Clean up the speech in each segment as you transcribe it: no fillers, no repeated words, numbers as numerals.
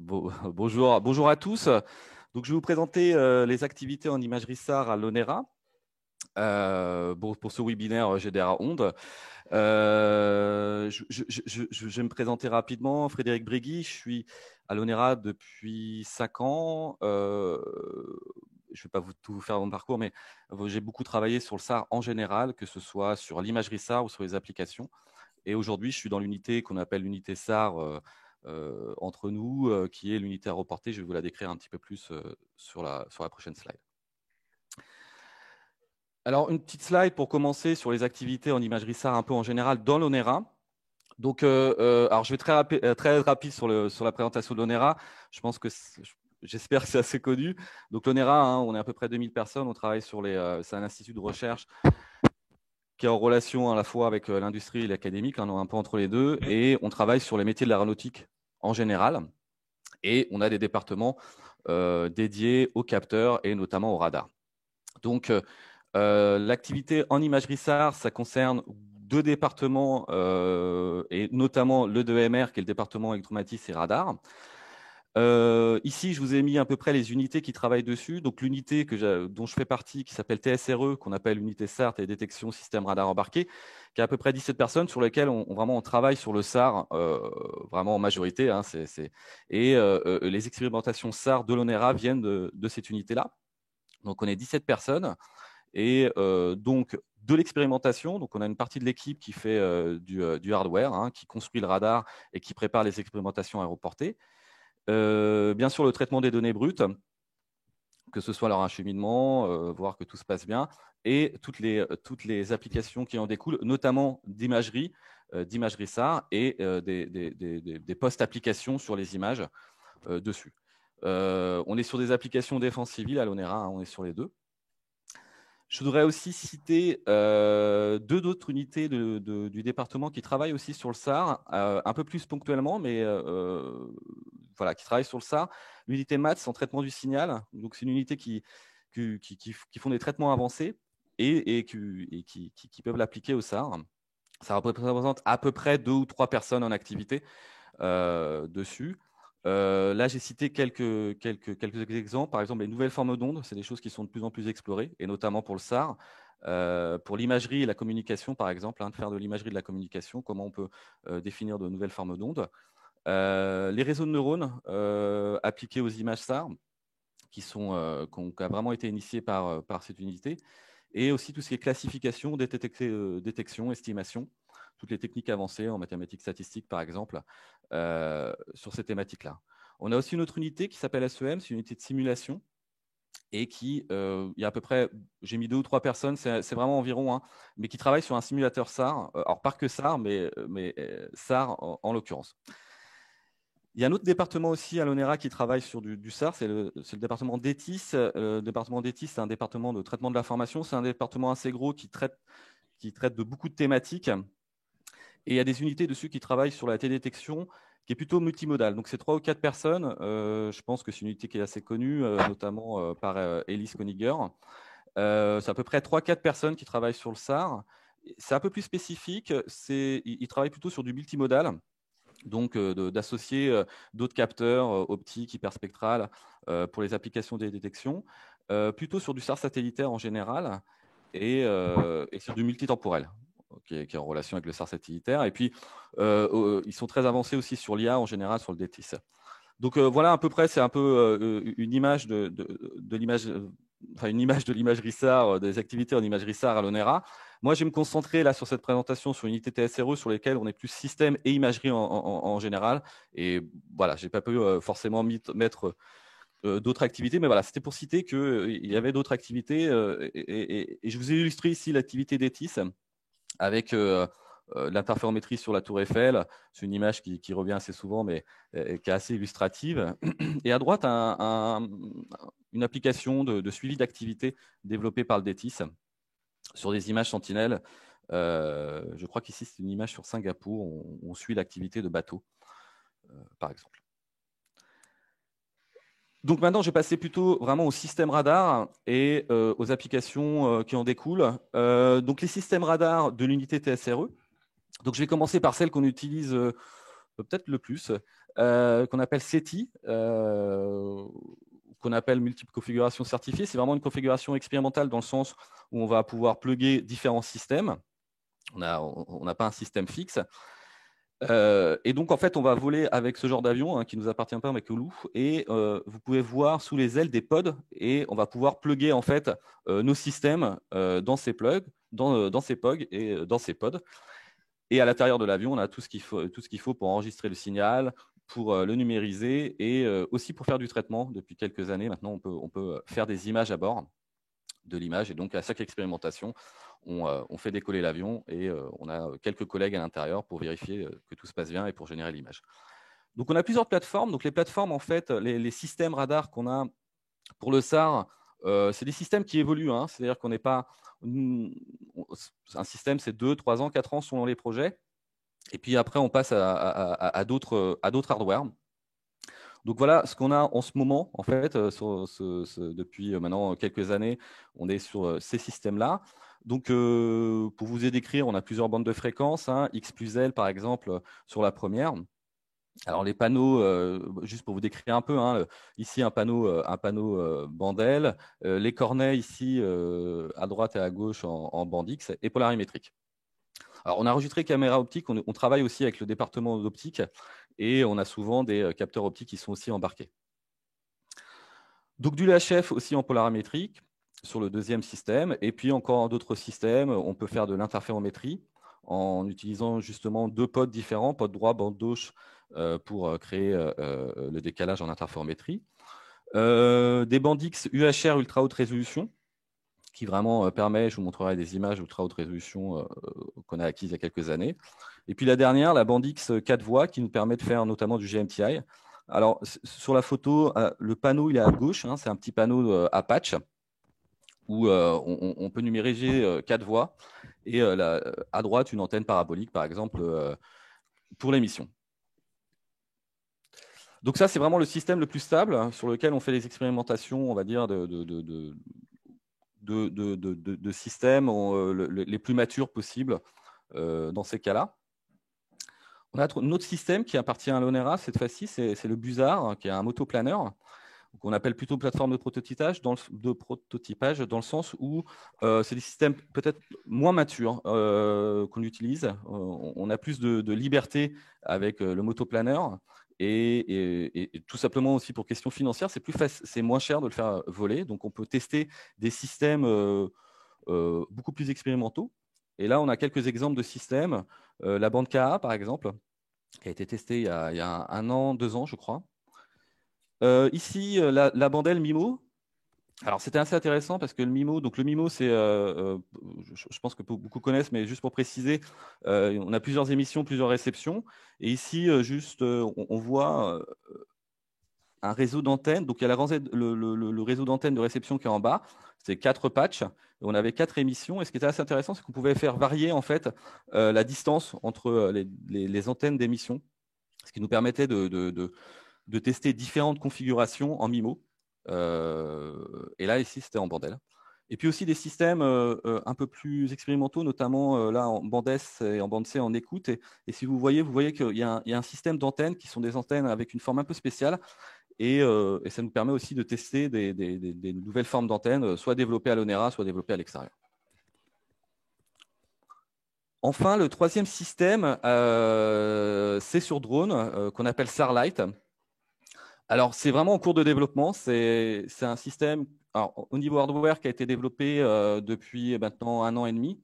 Bonjour à tous. Donc, je vais vous présenter les activités en imagerie SAR à l'ONERA pour ce webinaire GDR Onde. Je vais me présenter rapidement. Frédéric Brégui, je suis à l'ONERA depuis 5 ans. Je ne vais pas tout vous faire mon parcours, mais j'ai beaucoup travaillé sur le SAR en général, que ce soit sur l'imagerie SAR ou sur les applications. Et aujourd'hui, je suis dans l'unité qu'on appelle l'unité SAR entre nous, qui est l'unité à reporter. Je vais vous la décrire un petit peu plus sur la prochaine slide. Alors, une petite slide pour commencer sur les activités en imagerie SAR un peu en général dans l'ONERA. Donc, alors je vais très rapide sur la présentation de l'ONERA. Je pense que j'espère que c'est assez connu. Donc, l'ONERA, hein, on est à peu près 2000 personnes. On travaille sur c'est un institut de recherche qui est en relation à la fois avec l'industrie et l'académique, hein, un peu entre les deux. Et on travaille sur les métiers de l'aéronautique en général. Et on a des départements dédiés aux capteurs et notamment au radar. Donc, l'activité en imagerie SAR, ça concerne deux départements, et notamment le DEMR, qui est le département électromagnétisme et radar. Ici, je vous ai mis à peu près les unités qui travaillent dessus. Donc, l'unité dont je fais partie, qui s'appelle TSRE, qu'on appelle unité SAR, télédétection système radar embarqué, qui a à peu près 17 personnes sur lesquelles on travaille sur le SAR, vraiment en majorité. Hein, et les expérimentations SAR de l'ONERA viennent de cette unité-là. Donc, on est 17 personnes. Et donc, de l'expérimentation, donc on a une partie de l'équipe qui fait du hardware, hein, qui construit le radar et qui prépare les expérimentations aéroportées. Bien sûr, le traitement des données brutes, que ce soit leur acheminement, voir que tout se passe bien, et toutes les applications qui en découlent, notamment d'imagerie SAR et des post-applications sur les images dessus. On est sur des applications défense civile à l'ONERA, hein, on est sur les deux. Je voudrais aussi citer deux autres unités du département qui travaillent aussi sur le SAR, un peu plus ponctuellement, mais voilà, qui travaillent sur le SAR. L'unité MATS en traitement du signal. Donc, c'est une unité qui font des traitements avancés et qui peuvent l'appliquer au SAR. Ça représente à peu près 2 ou 3 personnes en activité dessus. Là, j'ai cité quelques exemples. Par exemple, les nouvelles formes d'ondes, c'est des choses qui sont de plus en plus explorées, et notamment pour le SAR. Pour l'imagerie et la communication, par exemple, hein, de faire de l'imagerie de la communication, comment on peut définir de nouvelles formes d'ondes. Les réseaux de neurones appliqués aux images SAR, qui ont vraiment été initiés par cette unité. Et aussi tout ce qui est classification, détection, estimation, toutes les techniques avancées en mathématiques statistiques, par exemple, sur ces thématiques-là. On a aussi une autre unité qui s'appelle SEM, c'est une unité de simulation, et il y a à peu près, j'ai mis 2 ou 3 personnes, c'est vraiment environ, hein, mais qui travaillent sur un simulateur SAR, alors pas que SAR, mais SAR en l'occurrence. Il y a un autre département aussi à l'ONERA qui travaille sur du SAR, c'est le département DETIS. Le département DETIS, c'est un département de traitement de l'information. C'est un département assez gros qui traite de beaucoup de thématiques. Et il y a des unités dessus qui travaillent sur la télédétection, qui est plutôt multimodale. Donc, c'est 3 ou 4 personnes. Je pense que c'est une unité qui est assez connue, notamment par Elise Koniger. C'est à peu près 3-4 personnes qui travaillent sur le SAR. C'est un peu plus spécifique. Ils travaillent plutôt sur du multimodal. Donc, d'associer d'autres capteurs optiques, hyperspectrales pour les applications des détections, plutôt sur du SAR satellitaire en général et sur du multitemporel, qui est en relation avec le SAR satellitaire. Et puis, ils sont très avancés aussi sur l'IA en général, sur le DETIS. Donc, voilà, à peu près, c'est un peu une image de l'image. Enfin, une image de l'imagerie SAR, des activités en imagerie SAR à l'ONERA. Moi, je vais me concentrer là sur cette présentation sur une unité TSRE sur lesquelles on est plus système et imagerie en général. Et voilà, je n'ai pas pu forcément mettre d'autres activités, mais voilà, c'était pour citer qu'il y avait d'autres activités. Et je vous ai illustré ici l'activité d'ETIS avec l'interférométrie sur la tour Eiffel. C'est une image qui revient assez souvent, mais qui est assez illustrative. Et à droite, une application de suivi d'activité développée par le DETIS sur des images sentinelles. Je crois qu'ici, c'est une image sur Singapour. On suit l'activité de bateau, par exemple. Donc maintenant, je vais passer plutôt vraiment au système radar et aux applications qui en découlent. Donc les systèmes radar de l'unité TSRE. Donc je vais commencer par celle qu'on utilise peut-être le plus, qu'on appelle SETI, qu'on appelle multiple configuration certifiée. C'est vraiment une configuration expérimentale dans le sens où on va pouvoir plugger différents systèmes. On n'a pas un système fixe. Et donc, en fait, on va voler avec ce genre d'avion qui ne nous appartient pas, mais que Koulou. Et vous pouvez voir sous les ailes des pods et on va pouvoir plugger en fait nos systèmes dans ces plugs, dans ces pods et dans ces pods. Et à l'intérieur de l'avion, on a tout ce qu'il faut pour enregistrer le signal, pour le numériser et aussi pour faire du traitement. Depuis quelques années, maintenant, on peut faire des images à bord de l'image. Et donc, à chaque expérimentation, on fait décoller l'avion et on a quelques collègues à l'intérieur pour vérifier que tout se passe bien et pour générer l'image. Donc, on a plusieurs plateformes. Donc, les plateformes, en fait, les systèmes radars qu'on a pour le SAR, c'est des systèmes qui évoluent. C'est-à-dire qu'on n'est pas… Un système, c'est 2, 3 ans, 4 ans selon les projets. Et puis après, on passe à d'autres hardware. Donc voilà ce qu'on a en ce moment, en fait, depuis maintenant quelques années, on est sur ces systèmes-là. Donc, pour vous décrire, on a plusieurs bandes de fréquences, X plus L par exemple sur la première. Alors les panneaux, juste pour vous décrire un peu, ici un panneau bande L, les cornets ici à droite et à gauche en bande X et polarimétrique. Alors, on a enregistré caméra optique, on travaille aussi avec le département d'optique et on a souvent des capteurs optiques qui sont aussi embarqués. Donc, du LHF aussi en polarimétrique sur le deuxième système. Et puis, encore d'autres systèmes, on peut faire de l'interférométrie en utilisant justement deux pods différents, pod droit, bande gauche, pour créer le décalage en interférométrie. Des bandes X UHR ultra haute résolution qui vraiment permet, je vous montrerai des images ultra haute résolution qu'on a acquises il y a quelques années. Et puis la dernière, la bande X 4 voies, qui nous permet de faire notamment du GMTI. Alors, sur la photo, le panneau, il est à gauche, c'est un petit panneau à patch, où on peut numériser 4 voies, et à droite, une antenne parabolique, par exemple, pour l'émission. Donc ça, c'est vraiment le système le plus stable sur lequel on fait les expérimentations, on va dire, de systèmes les plus matures possibles dans ces cas-là. On a un autre système qui appartient à l'ONERA, cette fois-ci, c'est le Busar, qui est un motoplaneur, qu'on appelle plutôt plateforme de prototypage, dans le sens où c'est des systèmes peut-être moins matures qu'on utilise. On a plus de liberté avec le motoplaneur. Et tout simplement aussi pour question financière, c'est moins cher de le faire voler. Donc, on peut tester des systèmes beaucoup plus expérimentaux. Et là, on a quelques exemples de systèmes. La bande KA, par exemple, qui a été testée il y a 1 an, 2 ans, je crois. Ici, la bandelle MIMO. Alors, c'était assez intéressant parce que le MIMO, c'est, je pense que beaucoup connaissent, mais juste pour préciser, on a plusieurs émissions, plusieurs réceptions. Et ici, on voit un réseau d'antennes. Donc, il y a le réseau d'antennes de réception qui est en bas. C'est 4 patchs. On avait 4 émissions. Et ce qui était assez intéressant, c'est qu'on pouvait faire varier en fait la distance entre les antennes d'émission, ce qui nous permettait de tester différentes configurations en MIMO. Et là, ici, c'était en bande L. Et puis aussi des systèmes un peu plus expérimentaux, notamment là en bande S et en bande C en écoute. Et si vous voyez qu'il y a un système d'antennes qui sont des antennes avec une forme un peu spéciale. Et ça nous permet aussi de tester des nouvelles formes d'antennes, soit développées à l'ONERA, soit développées à l'extérieur. Enfin, le troisième système, c'est sur drone, qu'on appelle Starlight. Alors, c'est vraiment en cours de développement. C'est un système au niveau hardware qui a été développé depuis maintenant 1 an et demi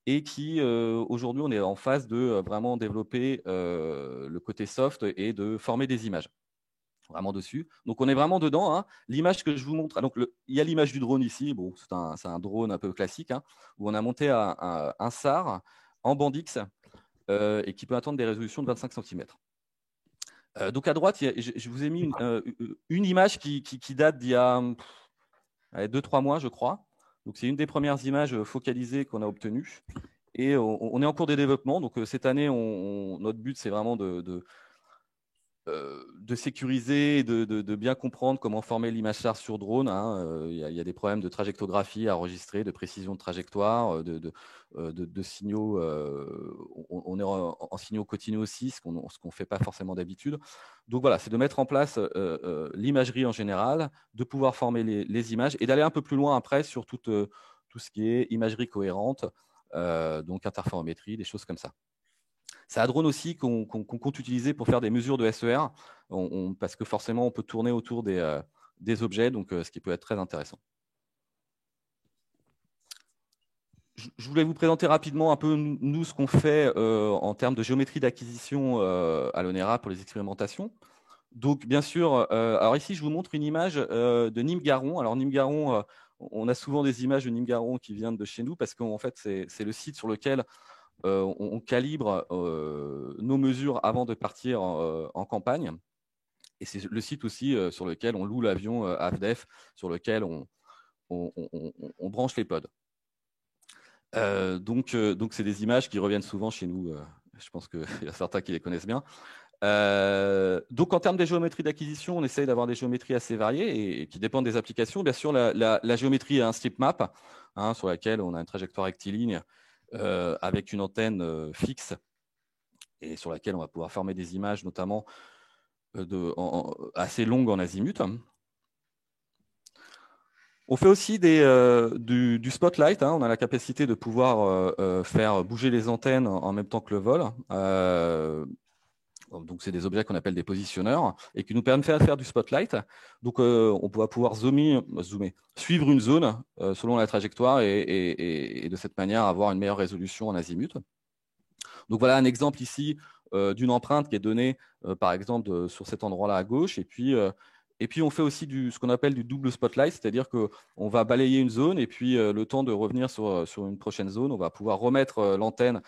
et qui, aujourd'hui, on est en phase de vraiment développer le côté soft et de former des images. Vraiment dessus. Donc, on est vraiment dedans. L'image que je vous montre, donc il y a l'image du drone ici. Bon, c'est un drone un peu classique où on a monté un SAR en bande X et qui peut atteindre des résolutions de 25 cm. Donc à droite, je vous ai mis une image qui date d'il y a 2-3 mois, je crois. Donc c'est une des premières images focalisées qu'on a obtenues. Et on est en cours de développement. Donc cette année, notre but, c'est vraiment de sécuriser et de bien comprendre comment former l'image SAR sur drone. Hein. Il y a des problèmes de trajectographie à enregistrer, de précision de trajectoire, de signaux. On est en signaux continus aussi, ce qu'on ne fait pas forcément d'habitude. Donc voilà, c'est de mettre en place l'imagerie en général, de pouvoir former les images et d'aller un peu plus loin après sur tout ce qui est imagerie cohérente, donc interférométrie, des choses comme ça. C'est un drone aussi qu'on compte utiliser pour faire des mesures de SER, parce que forcément, on peut tourner autour des objets, donc ce qui peut être très intéressant. Je voulais vous présenter rapidement un peu, nous, ce qu'on fait en termes de géométrie d'acquisition à l'ONERA pour les expérimentations. Donc, bien sûr, alors ici, je vous montre une image de Nîmes-Garons. Alors, Nîmes-Garons, on a souvent des images de Nîmes-Garons qui viennent de chez nous, parce qu'en fait, c'est le site sur lequel on calibre nos mesures avant de partir en campagne. Et c'est le site aussi sur lequel on loue l'avion AFDEF, sur lequel on branche les pods. Donc, c'est des images qui reviennent souvent chez nous. Je pense qu'il y a certains qui les connaissent bien. Donc, en termes de géométrie d'acquisition, on essaye d'avoir des géométries assez variées et qui dépendent des applications. Bien sûr, la géométrie est un strip map, hein, sur laquelle on a une trajectoire rectiligne avec une antenne fixe et sur laquelle on va pouvoir former des images, notamment assez longues en azimut. On fait aussi du spotlight. Hein. On a la capacité de pouvoir faire bouger les antennes en même temps que le vol. Donc, c'est des objets qu'on appelle des positionneurs et qui nous permettent de faire du spotlight. Donc, on va pouvoir suivre une zone selon la trajectoire et de cette manière avoir une meilleure résolution en azimut. Donc, voilà un exemple ici d'une empreinte qui est donnée, par exemple, sur cet endroit-là à gauche. Et puis, on fait aussi ce qu'on appelle du double spotlight, c'est-à-dire qu'on va balayer une zone et puis le temps de revenir sur une prochaine zone, on va pouvoir remettre l'antenne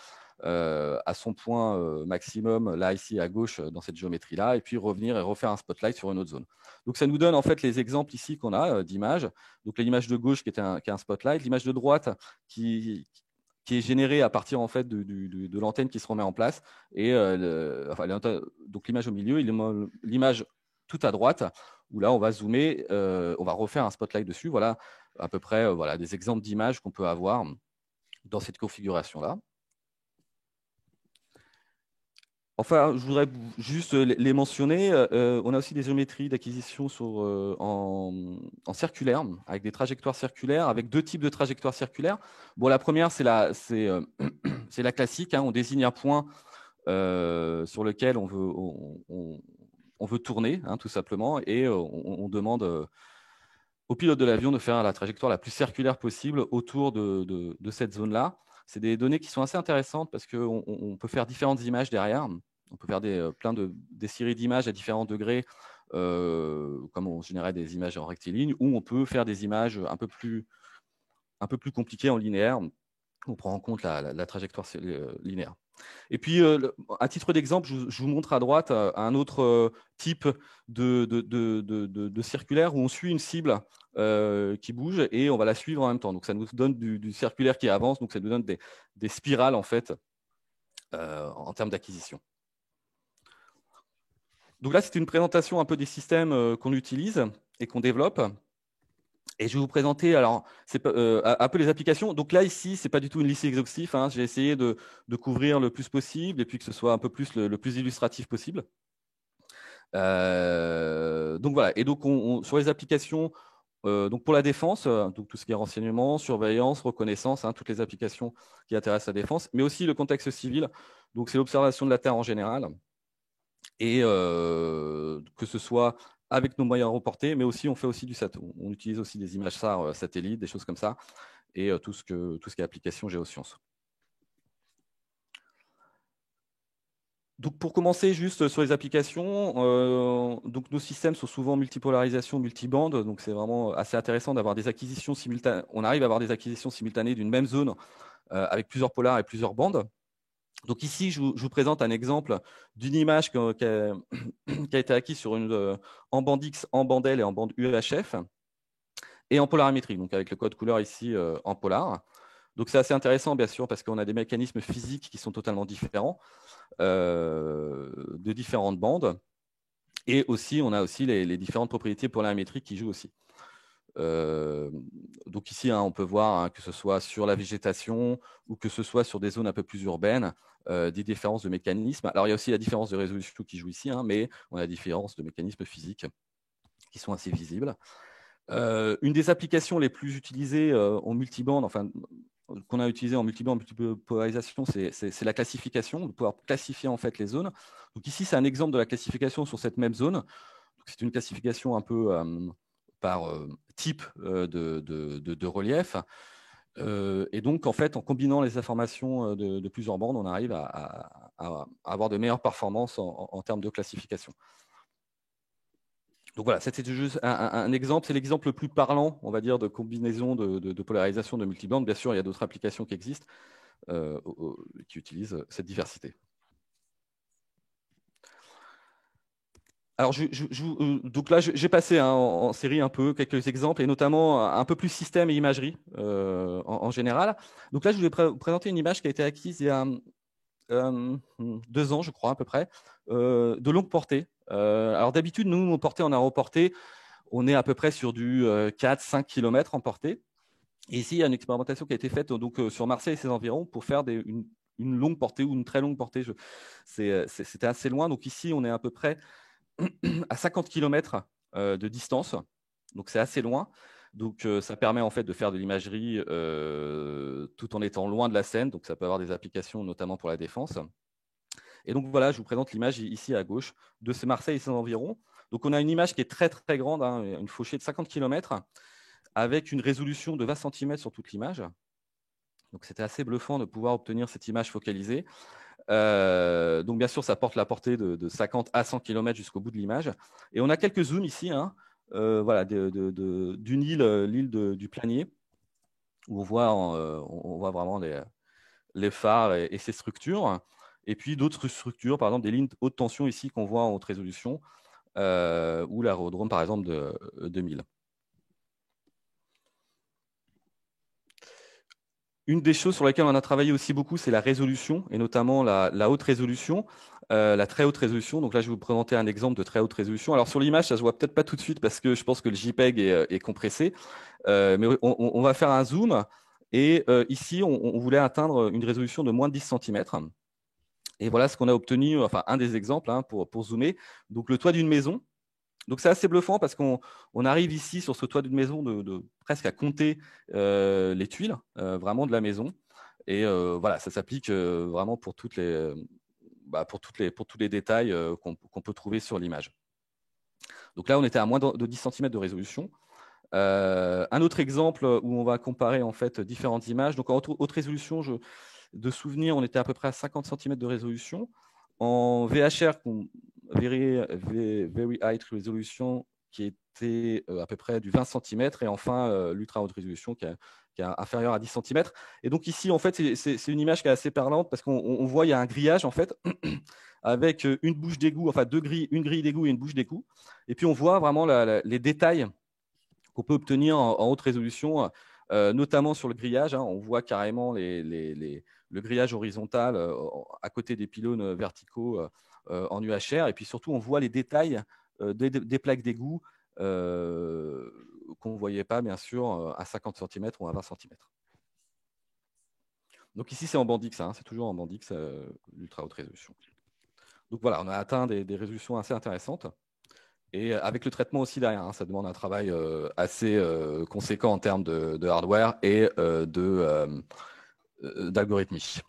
à son point maximum, là, ici, à gauche, dans cette géométrie-là, et puis revenir et refaire un spotlight sur une autre zone. Donc, ça nous donne en fait les exemples ici qu'on a d'images. Donc, l'image de gauche qui est un spotlight, l'image de droite qui est générée à partir en fait de l'antenne qui se remet en place. Et donc l'image au milieu, l'image tout à droite, où là on va zoomer, on va refaire un spotlight dessus. Voilà à peu près voilà, des exemples d'images qu'on peut avoir dans cette configuration-là. Enfin, je voudrais juste les mentionner. On a aussi des géométries d'acquisition en circulaire, avec des trajectoires circulaires, avec deux types de trajectoires circulaires. Bon, la première, c'est la classique. Hein, on désigne un point sur lequel on veut tourner, hein, tout simplement, et on demande au pilote de l'avion de faire la trajectoire la plus circulaire possible autour de cette zone-là. C'est des données qui sont assez intéressantes parce qu'on peut faire différentes images derrière. On peut faire des séries d'images à différents degrés, comme on générait des images en rectiligne, ou on peut faire des images un peu plus compliquées en linéaire. On prend en compte la trajectoire linéaire. Et puis, à titre d'exemple, je vous montre à droite un autre type de circulaire où on suit une cible qui bouge et on va la suivre en même temps. Donc, ça nous donne du circulaire qui avance, donc ça nous donne des spirales en fait en termes d'acquisition. Donc là, c'est une présentation un peu des systèmes qu'on utilise et qu'on développe. Et je vais vous présenter alors un peu les applications. Donc là, ici, ce n'est pas du tout une liste exhaustive. Hein. J'ai essayé de couvrir le plus possible et puis que ce soit un peu plus le plus illustratif possible. Donc voilà. Et donc, sur les applications, donc pour la défense, donc tout ce qui est renseignement, surveillance, reconnaissance, hein, toutes les applications qui intéressent la défense, mais aussi le contexte civil. Donc, c'est l'observation de la Terre en général. Et que ce soit avec nos moyens reportés, mais aussi on fait aussi on utilise aussi des images SAR satellites, des choses comme ça, et tout ce qui est application géosciences. Donc pour commencer juste sur les applications, donc nos systèmes sont souvent multipolarisation, multibande, donc c'est vraiment assez intéressant d'avoir des acquisitions simultanées. On arrive à avoir des acquisitions simultanées d'une même zone avec plusieurs polars et plusieurs bandes. Donc ici, je vous présente un exemple d'une image qui a été acquise en bande X, en bande L et en bande UHF, et en polarimétrie, donc avec le code couleur ici en polar. Donc c'est assez intéressant, bien sûr, parce qu'on a des mécanismes physiques qui sont totalement différents, de différentes bandes. Et aussi, on a aussi les différentes propriétés polarimétriques qui jouent aussi. Donc ici, on peut voir que ce soit sur la végétation ou que ce soit sur des zones un peu plus urbaines, des différences de mécanismes. Alors il y a aussi la différence de résolution qui joue ici, mais on a la différence de mécanismes physiques qui sont assez visibles. Une des applications les plus utilisées en multibande, enfin qu'on a utilisé en multibande, multipolarisation, c'est la classification, de pouvoir classifier en fait les zones. Donc ici, c'est un exemple de la classification sur cette même zone. C'est une classification un peu par type de relief. Et donc, en fait, en combinant les informations de plusieurs bandes, on arrive à avoir de meilleures performances en termes de classification. Donc voilà, c'était juste un exemple. C'est l'exemple le plus parlant, on va dire, de combinaison de polarisation de multibandes. Bien sûr, il y a d'autres applications qui existent qui utilisent cette diversité. Alors, donc là, j'ai passé en série un peu quelques exemples, et notamment un peu plus système et imagerie en général. Donc là, je voulais vous présenter une image qui a été acquise il y a 2 ans, je crois, à peu près, de longue portée. Alors d'habitude, nous, en portée, en aéroportée, on est à peu près sur du 4-5 km en portée. Et ici, il y a une expérimentation qui a été faite donc, sur Marseille et ses environs pour faire une longue portée ou une très longue portée. C'était assez loin. Donc ici, on est à peu près à 50 km de distance. Donc c'est assez loin. Donc ça permet en fait de faire de l'imagerie tout en étant loin de la scène. Donc ça peut avoir des applications notamment pour la défense. Et donc voilà, je vous présente l'image ici à gauche de ce Marseille et ses environs. Donc on a une image qui est très très grande, une fauchée de 50 km avec une résolution de 20 cm sur toute l'image. Donc c'était assez bluffant de pouvoir obtenir cette image focalisée. Donc bien sûr, ça porte la portée de 50 à 100 km jusqu'au bout de l'image. Et on a quelques zooms ici, voilà, d'une île, l'île du Planier, où on voit vraiment les phares et ces structures. Et puis d'autres structures, par exemple des lignes haute tension ici qu'on voit en haute résolution, ou l'aérodrome par exemple de 2000. Une des choses sur lesquelles on a travaillé aussi beaucoup, c'est la résolution, et notamment la haute résolution, la très haute résolution. Donc là, je vais vous présenter un exemple de très haute résolution. Alors sur l'image, ça se voit peut-être pas tout de suite parce que je pense que le JPEG est compressé, mais on va faire un zoom. Et ici, on voulait atteindre une résolution de moins de 10 cm. Et voilà ce qu'on a obtenu, enfin un des exemples pour zoomer. Donc le toit d'une maison. Donc c'est assez bluffant parce qu'on arrive ici sur ce toit d'une maison presque à compter les tuiles vraiment de la maison. Et voilà, ça s'applique vraiment pour tous les détails qu'on peut trouver sur l'image. Donc là, on était à moins de 10 cm de résolution. Un autre exemple où on va comparer en fait différentes images. Donc en haute résolution, de souvenir, on était à peu près à 50 cm de résolution. En VHR, Very High Resolution, qui était à peu près du 20 cm, et enfin l'ultra haute résolution qui est inférieure à 10 cm. Et donc ici, en fait, c'est une image qui est assez parlante parce qu'on voit il y a un grillage en fait avec une bouche d'égout, enfin une grille d'égout et une bouche d'égout. Et puis on voit vraiment les détails qu'on peut obtenir en haute résolution, notamment sur le grillage. On voit carrément le grillage horizontal à côté des pylônes verticaux en UHR. Et puis surtout, on voit les détails des plaques d'égout qu'on ne voyait pas, bien sûr, à 50 cm ou à 20 cm. Donc ici, c'est en bandix, c'est toujours en bandix, l'ultra haute résolution. Donc voilà, on a atteint des résolutions assez intéressantes. Et avec le traitement aussi derrière, ça demande un travail assez conséquent en termes de hardware et d'algorithmie.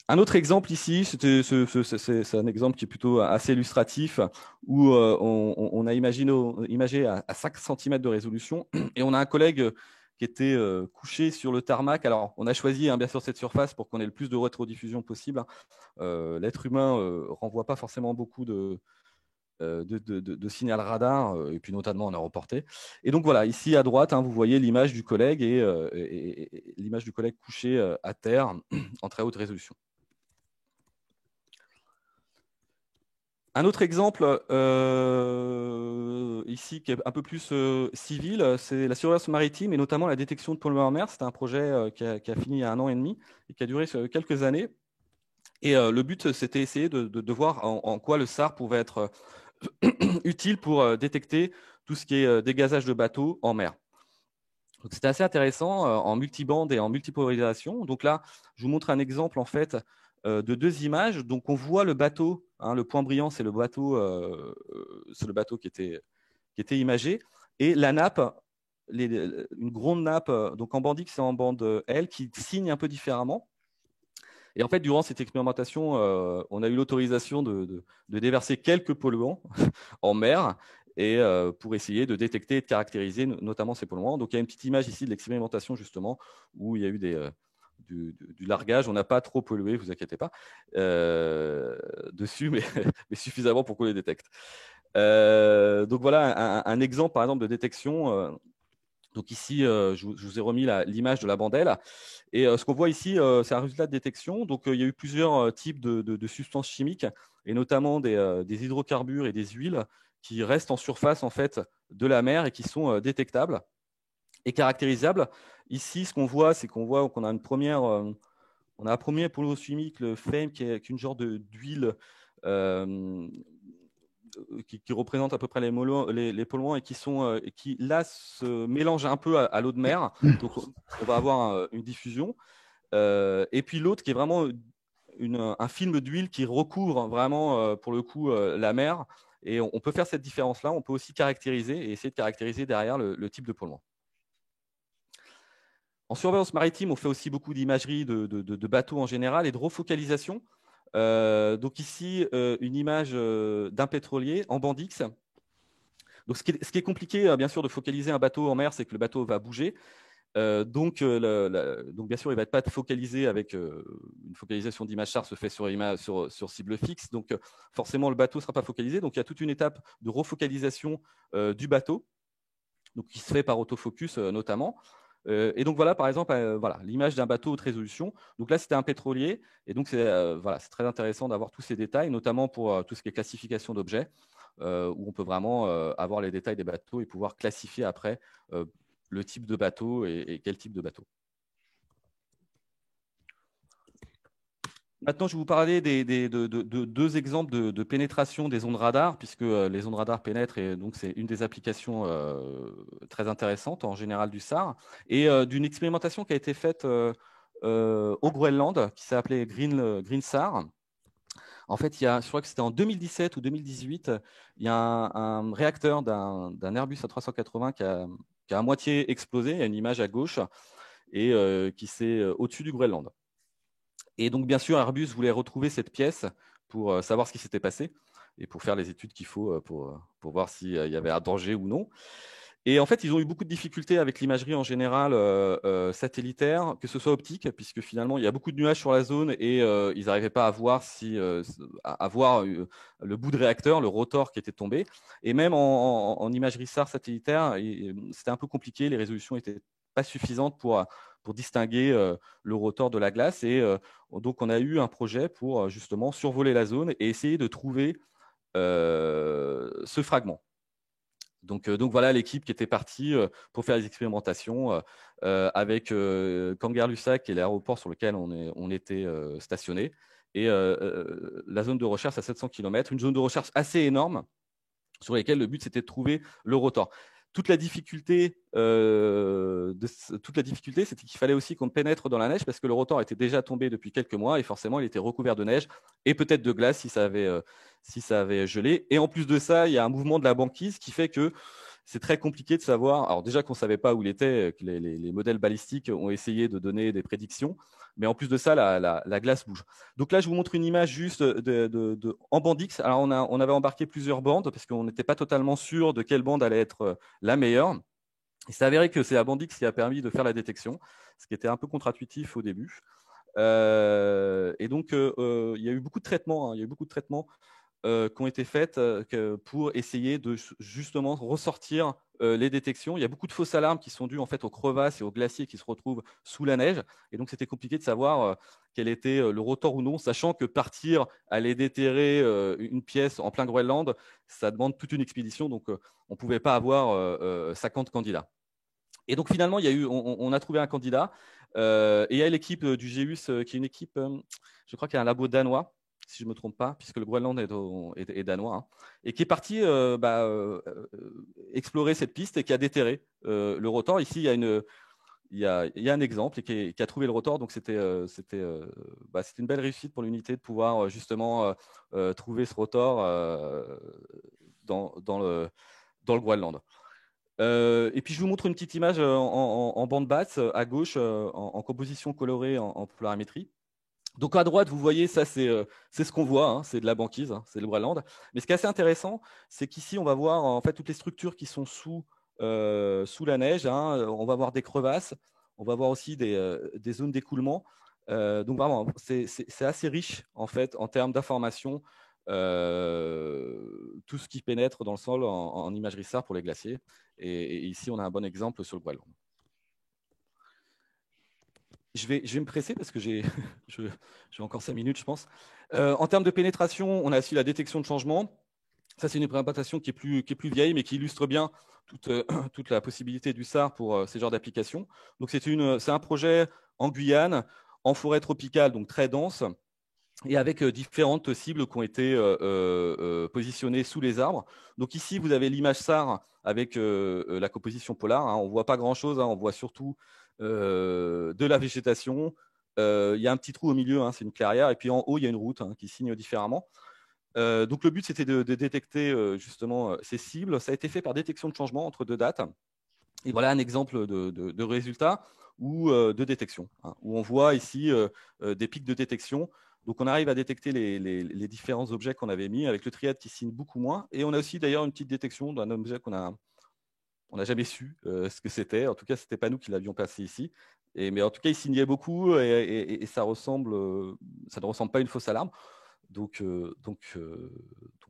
Un autre exemple ici, c'est un exemple qui est plutôt assez illustratif, où on a imagé à 5 cm de résolution, et on a un collègue qui était couché sur le tarmac. Alors, on a choisi bien sûr cette surface pour qu'on ait le plus de rétrodiffusion possible. L'être humain renvoie pas forcément beaucoup de signal radar, et puis notamment en aéroportée. Et donc voilà, ici à droite, vous voyez l'image du collègue et l'image du collègue couché à terre en très haute résolution. Un autre exemple ici qui est un peu plus civil, c'est la surveillance maritime et notamment la détection de polluants en mer. C'est un projet qui a fini il y a 1 an et demi et qui a duré quelques années. Et le but, c'était essayer de voir en quoi le SAR pouvait être utile pour détecter tout ce qui est dégazage de bateaux en mer. C'était assez intéressant en multibande et en multipolarisation. Donc là, je vous montre un exemple en fait de deux images. Donc on voit le bateau, hein, le point brillant, c'est le bateau qui était imagé, et la nappe, une grande nappe, donc en bande X et en bande L, qui signe un peu différemment. Et en fait, durant cette expérimentation, on a eu l'autorisation de déverser quelques polluants en mer et pour essayer de détecter et de caractériser notamment ces polluants. Donc, il y a une petite image ici de l'expérimentation justement où il y a eu du largage. On n'a pas trop pollué, vous inquiétez pas, dessus, mais, mais suffisamment pour qu'on les détecte. Donc voilà un exemple par exemple de détection. Donc ici, je vous ai remis l'image de la bandelle. Et ce qu'on voit ici, c'est un résultat de détection. Donc il y a eu plusieurs types de substances chimiques, et notamment des hydrocarbures et des huiles qui restent en surface en fait de la mer et qui sont détectables et caractérisables. Ici, ce qu'on voit, c'est qu'on a on a un premier polluant chimique, le FAME, qui est une genre d'huile qui représentent à peu près les polluants et qui là se mélangent un peu à l'eau de mer. Donc on va avoir une diffusion. Et puis l'autre qui est vraiment un film d'huile qui recouvre vraiment pour le coup la mer. Et on peut faire cette différence-là. On peut aussi caractériser et essayer de caractériser derrière le type de polluant. En surveillance maritime, on fait aussi beaucoup d'imagerie de bateaux en général et de refocalisation. Donc ici, une image d'un pétrolier en bande X. Donc ce qui est compliqué, bien sûr, de focaliser un bateau en mer, c'est que le bateau va bouger. Donc bien sûr, il ne va pas être focalisé avec une focalisation d'image SAR se fait sur cible fixe. Donc, forcément, le bateau ne sera pas focalisé. Donc, il y a toute une étape de refocalisation du bateau, donc, qui se fait par autofocus notamment. Et donc, voilà, par exemple, voilà, l'image d'un bateau haute résolution. Donc là, c'était un pétrolier. Et donc, voilà, c'est très intéressant d'avoir tous ces détails, notamment pour tout ce qui est classification d'objets, où on peut vraiment avoir les détails des bateaux et pouvoir classifier après le type de bateau et quel type de bateau. Maintenant, je vais vous parler de deux exemples de pénétration des ondes radar, puisque les ondes radar pénètrent, et donc c'est une des applications très intéressantes en général du SAR, et d'une expérimentation qui a été faite au Groenland, qui s'est appelée Green SAR. En fait, je crois que c'était en 2017 ou 2018, il y a un réacteur d'un Airbus A380 qui a à moitié explosé. Il y a une image à gauche et qui s'est au-dessus du Groenland. Et donc, bien sûr, Airbus voulait retrouver cette pièce pour savoir ce qui s'était passé et pour faire les études qu'il faut pour voir s'il y avait un danger ou non. Et en fait, ils ont eu beaucoup de difficultés avec l'imagerie en général satellitaire, que ce soit optique, puisque finalement, il y a beaucoup de nuages sur la zone et ils n'arrivaient pas à voir, le bout de réacteur, le rotor qui était tombé. Et même en imagerie SAR satellitaire, c'était un peu compliqué, les résolutions n'étaient pas suffisantes pour distinguer le rotor de la glace. Et donc, on a eu un projet pour justement survoler la zone et essayer de trouver ce fragment. Donc voilà l'équipe qui était partie pour faire les expérimentations avec Kangerlussuaq, qui est l'aéroport sur lequel on était stationné, et la zone de recherche à 700 km, une zone de recherche assez énorme sur laquelle le but c'était de trouver le rotor. Toute la difficulté, c'était qu'il fallait aussi qu'on pénètre dans la neige parce que le rotor était déjà tombé depuis quelques mois et forcément il était recouvert de neige et peut-être de glace si ça avait gelé. Et en plus de ça, il y a un mouvement de la banquise qui fait que c'est très compliqué de savoir. Alors déjà qu'on ne savait pas où il était, que les modèles balistiques ont essayé de donner des prédictions, mais en plus de ça, la glace bouge. Donc là, je vous montre une image juste en bande X. Alors on avait embarqué plusieurs bandes parce qu'on n'était pas totalement sûr de quelle bande allait être la meilleure. Il s'est avéré que c'est la bande X qui a permis de faire la détection, ce qui était un peu contre-intuitif au début. Et donc, il y a eu beaucoup de traitements. Il y a eu beaucoup de traitements qui ont été faites pour essayer de justement ressortir les détections. Il y a beaucoup de fausses alarmes qui sont dues en fait aux crevasses et aux glaciers qui se retrouvent sous la neige. Et donc, c'était compliqué de savoir quel était le rotor ou non, sachant que partir, aller déterrer une pièce en plein Groenland, ça demande toute une expédition. Donc, on ne pouvait pas avoir 50 candidats. Et donc finalement, on a trouvé un candidat. Et il y a l'équipe du GEUS, qui est une équipe, je crois qu'il y a un labo danois, si je ne me trompe pas, puisque le Groenland est danois, hein, et qui est parti explorer cette piste et qui a déterré le rotor. Ici, il y a un exemple et qui a trouvé le rotor. Donc c'était une belle réussite pour l'unité de pouvoir justement trouver ce rotor dans le Groenland. Et puis je vous montre une petite image en bande basse à gauche, en composition colorée en polarimétrie. Donc à droite, vous voyez, ça c'est ce qu'on voit, hein, c'est de la banquise, hein, c'est le Groenland. Mais ce qui est assez intéressant, c'est qu'ici on va voir en fait toutes les structures qui sont sous la neige, hein. On va voir des crevasses, on va voir aussi des zones d'écoulement. Donc vraiment, c'est assez riche en fait en termes d'informations, tout ce qui pénètre dans le sol en imagerie SAR pour les glaciers. Et ici, on a un bon exemple sur le Groenland. Je vais me presser parce que j'ai encore 5 minutes, je pense. En termes de pénétration, on a aussi la détection de changement. Ça, c'est une implémentation qui est plus vieille, mais qui illustre bien toute la possibilité du SAR pour ces genres d'applications. Donc, c'est un projet en Guyane, en forêt tropicale, donc très dense, et avec différentes cibles qui ont été positionnées sous les arbres. Donc ici, vous avez l'image SAR avec la composition polaire, hein. On ne voit pas grand-chose, hein. On voit surtout de la végétation. Il y a un petit trou au milieu, hein, c'est une clairière, et puis en haut, il y a une route, hein, qui signe différemment. Donc le but, c'était de détecter justement ces cibles. Ça a été fait par détection de changement entre deux dates. Et voilà un exemple de résultat ou de détection, hein, où on voit ici des pics de détection. Donc on arrive à détecter les différents objets qu'on avait mis avec le triade qui signe beaucoup moins. Et on a aussi d'ailleurs une petite détection d'un objet on n'a jamais su ce que c'était. En tout cas, ce n'était pas nous qui l'avions placé ici. Mais en tout cas, il signait beaucoup et ça ne ressemble pas à une fausse alarme. Donc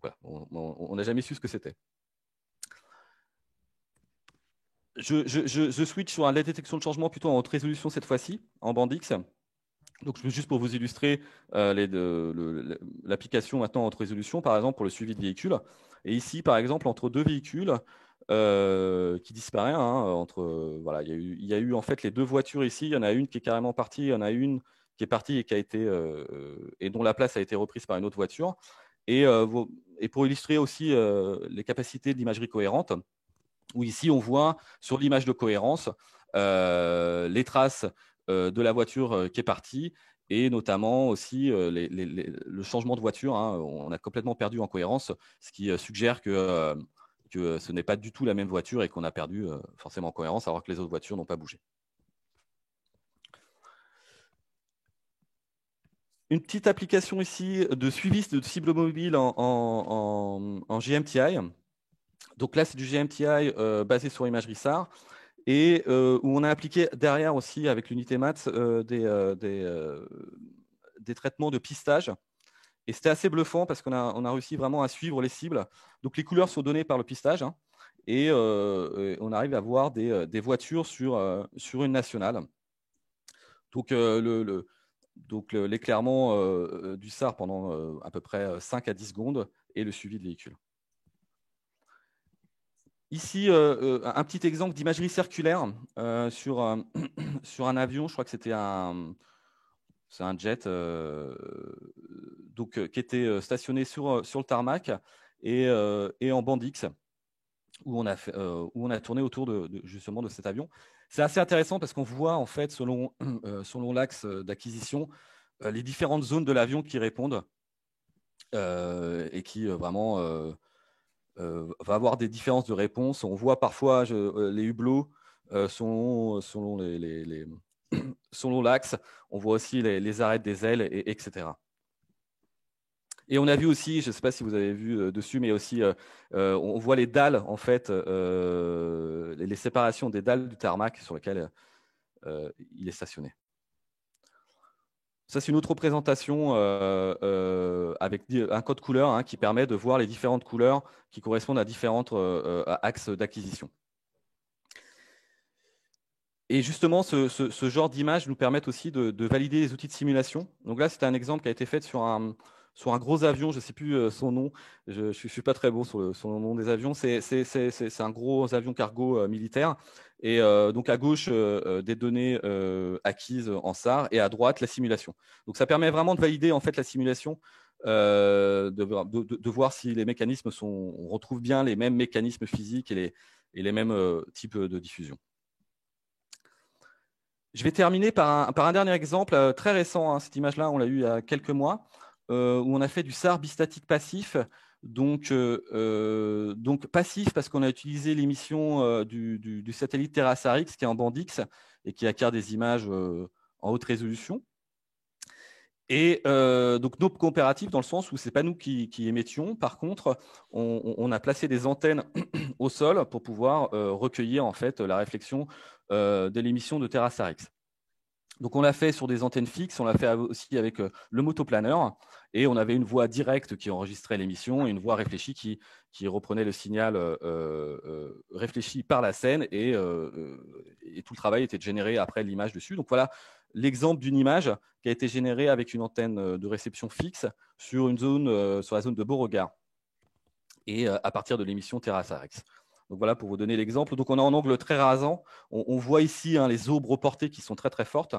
voilà, on n'a jamais su ce que c'était. Je switch sur la détection de changement plutôt en haute résolution cette fois-ci, en bande X. Donc, juste pour vous illustrer l'application maintenant en haute résolution, par exemple pour le suivi de véhicules. Et ici, par exemple, entre deux véhicules qui disparaissent, hein, voilà, il y a eu en fait les deux voitures ici. Il y en a une qui est carrément partie, il y en a une qui est partie et qui a été et dont la place a été reprise par une autre voiture. Et, et pour illustrer aussi les capacités d'imagerie cohérente, où ici on voit sur l'image de cohérence les traces de la voiture qui est partie et notamment aussi le changement de voiture, hein. On a complètement perdu en cohérence, ce qui suggère que ce n'est pas du tout la même voiture et qu'on a perdu forcément en cohérence alors que les autres voitures n'ont pas bougé. Une petite application ici de suivi de cible mobile en GMTI. Donc là, c'est du GMTI basé sur imagerie SAR et où on a appliqué derrière aussi avec l'unité maths des traitements de pistage. Et c'était assez bluffant parce qu'on a réussi vraiment à suivre les cibles. Donc les couleurs sont données par le pistage, hein, et on arrive à voir des voitures sur une nationale. Donc l'éclairement du SAR pendant à peu près 5 à 10 secondes et le suivi de véhicules. Ici, un petit exemple d'imagerie circulaire sur, sur un avion. Je crois que c'est un jet qui était stationné sur le tarmac et en bande X où on a tourné autour justement de cet avion. C'est assez intéressant parce qu'on voit en fait selon l'axe d'acquisition les différentes zones de l'avion qui répondent et qui vraiment va avoir des différences de réponse. On voit parfois les hublots selon selon l'axe. On voit aussi les arêtes des ailes, etc. Et on a vu aussi, je ne sais pas si vous avez vu dessus, mais aussi on voit les dalles, en fait, les séparations des dalles du tarmac sur lesquelles il est stationné. Ça, c'est une autre représentation avec un code couleur, hein, qui permet de voir les différentes couleurs qui correspondent à différents axes d'acquisition. Et justement, ce genre d'images nous permettent aussi de valider les outils de simulation. Donc là, c'est un exemple qui a été fait sur sur un gros avion, je ne sais plus son nom, je ne suis pas très bon sur le nom des avions, c'est un gros avion cargo militaire. Et donc à gauche, des données acquises en SAR et à droite, la simulation. Donc ça permet vraiment de valider en fait la simulation, de voir si les mécanismes on retrouve bien les mêmes mécanismes physiques et les mêmes types de diffusion. Je vais terminer par un dernier exemple très récent. Hein. Cette image-là, on l'a eue il y a quelques mois, où on a fait du SAR bistatique passif. Donc passif parce qu'on a utilisé l'émission du satellite TerraSAR-X qui est en bande X et qui acquiert des images en haute résolution. Et donc non coopératif dans le sens où ce n'est pas nous qui émettions. Par contre, on a placé des antennes au sol pour pouvoir recueillir en fait la réflexion de l'émission de TerraSAR-X. Donc on l'a fait sur des antennes fixes, on l'a fait aussi avec le motoplaneur, et on avait une voix directe qui enregistrait l'émission et une voix réfléchie qui reprenait le signal réfléchi par la scène, et tout le travail était généré après l'image dessus. Donc voilà l'exemple d'une image qui a été générée avec une antenne de réception fixe sur une zone, sur la zone de Beauregard, et à partir de l'émission TerraSAR-X. Donc voilà pour vous donner l'exemple. Donc on a un angle très rasant. On voit ici les aubes reportées qui sont très très fortes,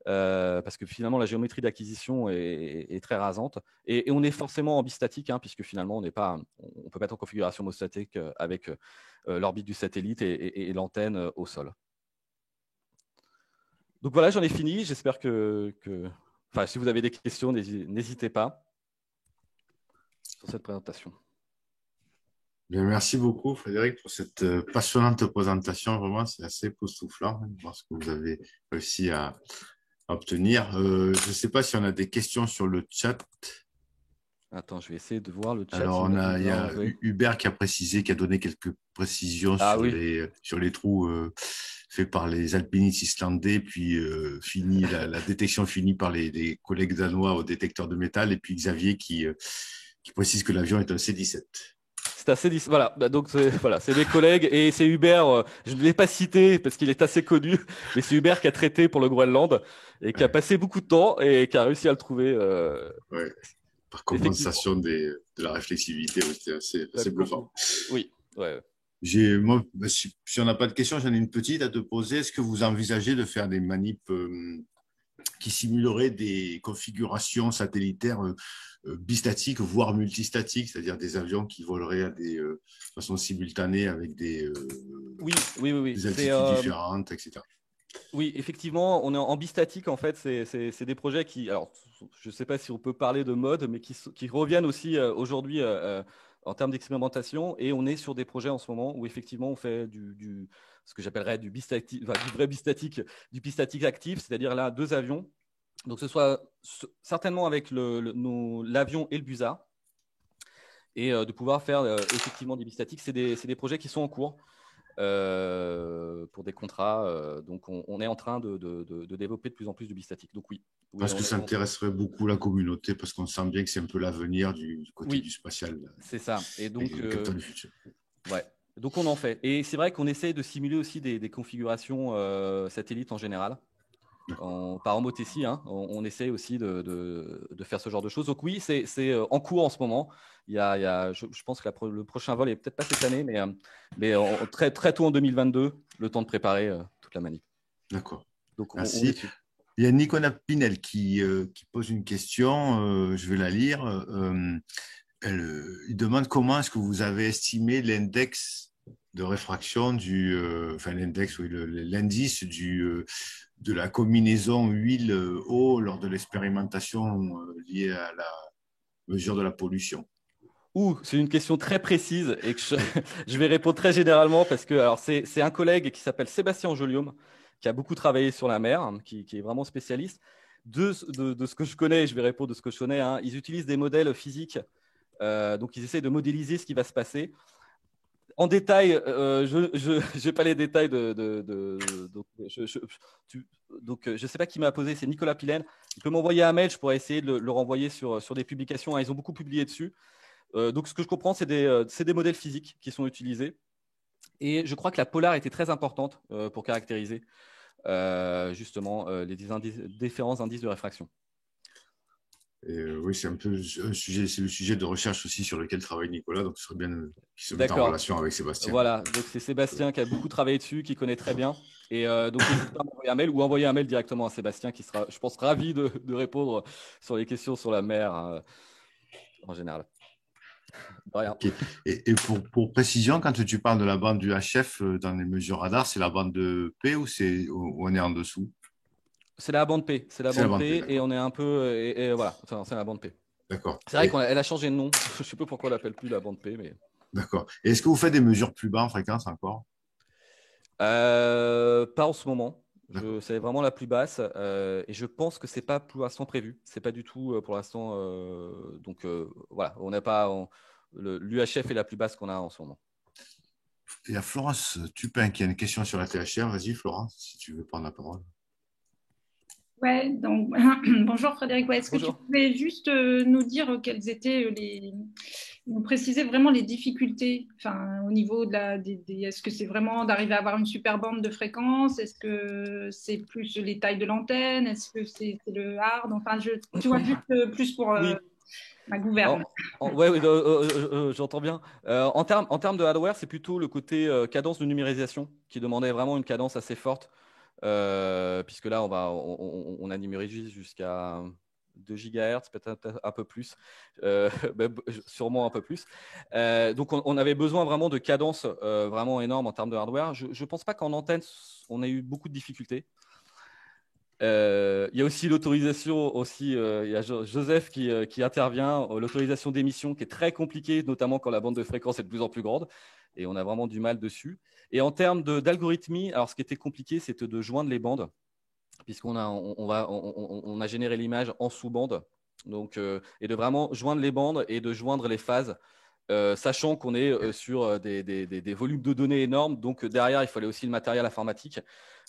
parce que finalement la géométrie d'acquisition est très rasante. Et on est forcément en bistatique, hein, puisque finalement on ne peut pas être en configuration monostatique avec l'orbite du satellite et l'antenne au sol. Donc voilà, j'en ai fini. J'espère Enfin, si vous avez des questions, n'hésitez pas sur cette présentation. Bien, merci beaucoup, Frédéric, pour cette passionnante présentation. Vraiment, c'est assez époustouflant de voir ce que vous avez réussi à obtenir. Je ne sais pas si on a des questions sur le chat. Attends, je vais essayer de voir le chat. Alors, il y a Hubert qui a précisé, qui a donné quelques précisions sur les trous faits par les alpinistes islandais, puis la détection finie par les collègues danois au détecteur de métal, et puis Xavier qui précise que l'avion est un C-17. C'est assez voilà. Donc c'est mes collègues, et c'est Hubert. Je ne l'ai pas cité parce qu'il est assez connu, mais c'est Hubert qui a traité pour le Groenland et qui a passé beaucoup de temps et qui a réussi à le trouver. Ouais. Par compensation de la réflexivité, c'était assez bluffant. Oui. Ouais. Moi, si on n'a pas de questions, j'en ai une petite à te poser. Est-ce que vous envisagez de faire des manips qui simuleraient des configurations satellitaires bistatiques, voire multistatiques, c'est-à-dire des avions qui voleraient de façon simultanée avec des altitudes différentes, etc. Oui, effectivement, on est en bistatique en fait. C'est des projets qui, alors, je ne sais pas si on peut parler de mode, mais qui reviennent aussi aujourd'hui en termes d'expérimentation. Et on est sur des projets en ce moment où effectivement on fait ce que j'appellerais du bistatique, enfin, du vrai bistatique, du bistatique actif, c'est-à-dire là 2 avions. Donc ce soit certainement avec l'avion et le busard, et de pouvoir faire effectivement des bistatiques. C'est des projets qui sont en cours. Pour des contrats. Donc, on est en train de développer de plus en plus de bistatique. Donc, oui. Parce que ça intéresserait beaucoup la communauté, parce qu'on sent bien que c'est un peu l'avenir du côté du spatial. C'est ça. Et donc, du futur. Ouais. Donc, on en fait. Et c'est vrai qu'on essaie de simuler aussi des configurations satellites en général. Par homothétie, hein, on essaie aussi de faire ce genre de choses. Donc oui, c'est en cours en ce moment. Je pense que le prochain vol est peut-être pas cette année, mais très, très tôt en 2022, le temps de préparer toute la manip. D'accord. Donc merci. On est dessus. Il y a Nicolas Pinel qui pose une question, je vais la lire. Il demande comment est-ce que vous avez estimé l'index de réfraction l'indice de la combinaison huile-eau lors de l'expérimentation liée à la mesure de la pollution. C'est une question très précise et que je vais répondre très généralement parce que c'est un collègue qui s'appelle Sébastien Angelium, qui a beaucoup travaillé sur la mer, qui est vraiment spécialiste. De ce que je connais, je vais répondre de ce que je connais, hein, ils utilisent des modèles physiques, donc ils essayent de modéliser ce qui va se passer. En détail, je n'ai pas les détails donc je ne sais pas qui m'a posé, c'est Nicolas Pilen. Il peut m'envoyer un mail, je pourrais essayer de le renvoyer sur des publications. Hein, ils ont beaucoup publié dessus. Donc ce que je comprends, c'est des modèles physiques qui sont utilisés. Et je crois que la polar était très importante pour caractériser justement les différents indices de réfraction. Oui, c'est un peu un sujet, c'est le sujet de recherche aussi sur lequel travaille Nicolas, donc ce serait bien qu'il se mette en D'accord. relation avec Sébastien. Voilà, donc c'est Sébastien qui a beaucoup travaillé dessus, qui connaît très bien. Et donc, n'hésite pas à m'envoyer un mail ou envoyer un mail directement à Sébastien qui sera, je pense, ravi de répondre sur les questions sur la mer en général. De rien. Ok. Et pour précision, quand tu parles de la bande du HF dans les mesures radar, c'est la bande de P ou où on est en dessous? C'est la bande P, c'est la C'est la bande bande P, P et d'accord. on est un peu. Et voilà, c'est la bande P. D'accord. C'est vrai qu'elle a changé de nom. Je sais pas pourquoi on l'appelle plus la bande P, mais. D'accord. Et est-ce que vous faites des mesures plus bas en fréquence encore? Pas en ce moment. D'accord. C'est vraiment la plus basse et je pense que c'est pas pour l'instant prévu. C'est pas du tout pour l'instant. Donc voilà, on n'a pas l'UHF est la plus basse qu'on a en ce moment. Il y a Florence Tupin qui a une question sur la THR. Vas-y, Florence, si tu veux prendre la parole. Ouais, donc bonjour Frédéric. Ouais, est-ce que tu Bonjour. pouvais juste nous dire quelles étaient nous préciser vraiment les difficultés, enfin au niveau de est-ce que c'est vraiment d'arriver à avoir une super bande de fréquence? Est-ce que c'est plus les tailles de l'antenne? Est-ce que c'est le hard? Enfin, tu vois juste plus pour Oui. ma gouverne. Ouais, oui, j'entends bien. En termes de hardware, c'est plutôt le côté cadence de numérisation qui demandait vraiment une cadence assez forte. Puisque là, on a numérique jusqu'à 2 GHz, peut-être un peu plus, sûrement un peu plus. Donc, on avait besoin vraiment de cadence vraiment énorme en termes de hardware. Je ne pense pas qu'en antenne, on ait eu beaucoup de difficultés. Il y a aussi l'autorisation, il y a Joseph qui intervient, l'autorisation d'émission qui est très compliquée, notamment quand la bande de fréquence est de plus en plus grande, et on a vraiment du mal dessus. Et en termes d'algorithmie, alors ce qui était compliqué, c'était de joindre les bandes, puisqu'on a, on a généré l'image en sous-bande, donc, et de vraiment joindre les bandes et de joindre les phases. Sachant qu'on est sur des volumes de données énormes, donc derrière, il fallait aussi le matériel informatique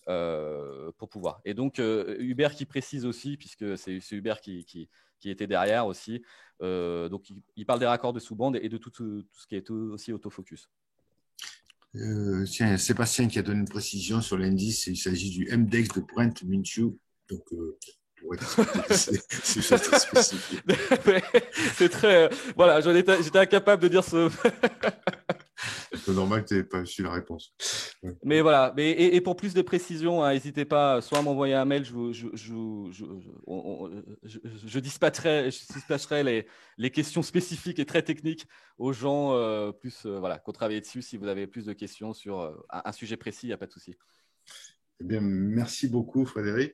pour pouvoir. Et donc, Hubert qui précise aussi, puisque c'est Hubert qui était derrière aussi, donc il parle des raccords de sous-bande et de tout ce qui est aussi autofocus. Tiens, il y a Sébastien qui a donné une précision sur l'indice. Il s'agit du MDEX de Brent Minshew. Donc, pour expliquer que c'est une chose très spécifique. C'est très. Voilà, j'étais incapable de dire ce. C'est normal que tu n'aies pas su la réponse. Ouais. Mais voilà, et pour plus de précision, hein, n'hésitez pas soit à m'envoyer un mail, je dispatcherai les questions spécifiques et très techniques aux gens voilà, qui ont travaillé dessus. Si vous avez plus de questions sur un sujet précis, il n'y a pas de souci. Eh bien, merci beaucoup, Frédéric.